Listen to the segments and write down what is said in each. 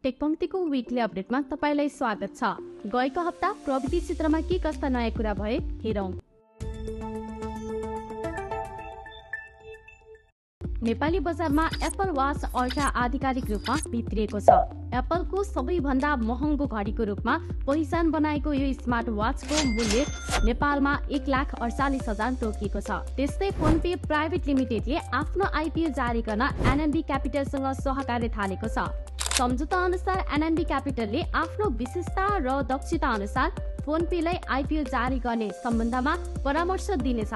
टेकपंक्तिको weekly अपडेटमा तपाईलाई स्वागत छ। गएको हप्ता प्रविधि क्षेत्रमा के कस्ता नयाँ कुरा भए हेरौं। नेपाली बजारमा एप्पल वाच अल्ट्रा आधिकारिक रूपमा भित्रिएको छ। एप्पलको सबैभन्दा महँगो घडीको रूपमा पहिचान बनाएको यो स्मार्ट वाचको मूल्य नेपालमा 1,48,000 तोकिएको छ। त्यस्तै फोनपे प्राइभेट लिमिटेडले आफ्नो आइपिओ जारी गर्न एनएनबी क्यापिटलसँग सहकार्य थालेको छ। सम्झौता अनुसार एनएनबी क्यापिटलले आफ्नो विशेषता र दक्षता अनुसार फोनपेलाई आइपिओ जारी गर्ने सम्बन्धमा परामर्श दिनेछ।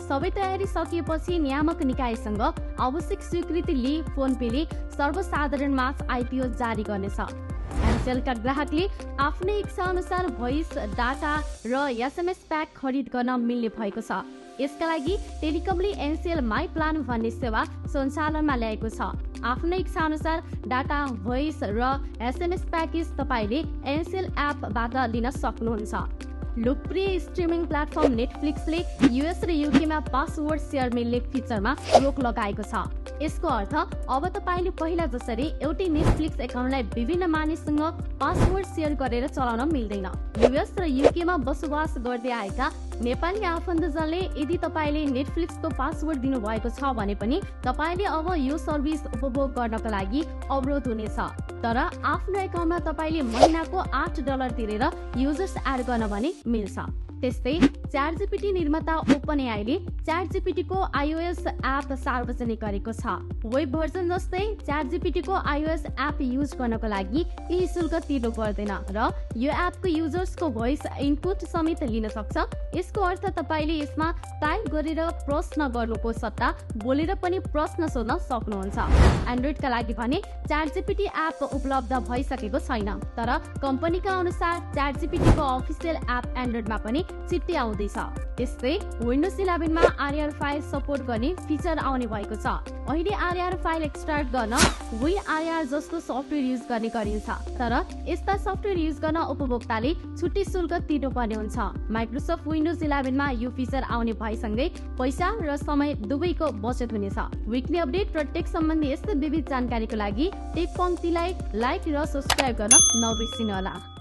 सबै तयारी सकिएपछि नियामक निकायसँग आवश्यक स्वीकृति लिई फोनपेले सर्वसाधारणमा आइपिओ जारी गर्नेछ। एनसेलका ग्राहकले आफ्नै इच्छा अनुसार भोइस डाटा र एसएमएस प्याक खरिद गर्न मिल्ने भएको छ। यसका लागि टेलिकमले एनसेल माई प्लान भन्ने सेवा सञ्चालनमा ल्याएको छ। आफ्नो इच्छा अनुसार डाटा, भोइस र एसएमएस प्याकेज तपाईले एनसेल एपबाट लिन सक्नुहुन्छ। लोकप्रिय स्ट्रिमिङ प्लेटफर्म नेटफ्लिक्सले युएस र युकेमा पासवर्ड सेयर मिल्ने फिचरमा रोक लगाएको छ। यसको अर्थ अब तपाईले पहिला जसरी एउटै नेटफ्लिक्स एकाउन्टलाई विभिन्न मानिससँग पासवर्ड सेयर गरेर चलाउन मिल्दैन। युएस र युकेमा बसोबास गर्दै आएका नेपाली आफन्तजनले यदि तपाईले नेटफ्लिक्सको पासवर्ड दिनुभएको छ भने पनि तपाईले अब यो सर्भिस उपभोग गर्नका लागि अवरोध हुनेछ। तर आफ्नो एकाउन्टमा तपाईले महिनाको $8 तिरेर युजर्स एड गर्न भने मिल्छ। त्यस्तै च्याटजीपीटी निर्माता ओपनएआईले च्याटजीपीटीको आइओएस एप सार्वजनिक गरेको छ। वेब भर्जन जस्तै च्याटजीपीटीको आइओएस एप युज गर्नको लागि केही शुल्क तिर्नु पर्दैन र यो एपको युजर्सको भोइस इनपुट समेत लिन सक्छ। यसको अर्थ तपाईले यसमा टाइप गरेर प्रश्न गर्नुको सट्टा बोलेर पनि प्रश्न सोध्न सक्नुहुन्छ। एन्ड्रोइडका लागि भने च्याटजीपीटी एप उपलब्ध भइसकेको छैन, तर कम्पनीका अनुसार च्याटजीपीटीको अफिसियल एप एन्ड्रोइडमा पनि छिट्टै आउँदैछ। त्यस्तै विन्डोज 11 मा आरआर फाइल सपोर्ट गर्ने फिचर आउने भएको छ। अहिले आरआर फाइल एक्सट्र्याक्ट गर्न WinRAR जस्तो सफ्टवेयर युज गर्ने गरिन्छ, तर यस्ता सफ्टवेयर युज गर्न उपभोक्ताले छुट्टै शुल्क तिर्नुपर्ने हुन्छ। माइक्रोसफ्ट विन्डोज 11 मा यो फिचर आउने भएसँगै पैसा र समय दुवैको बचत हुनेछ। विकली अपडेट र टेक सम्बन्धी यस्तै विविध जानकारीको लागि टेक पंक्तिलाई लाइक र सब्स्क्राइब गर्न नबिर्सिनुहोला।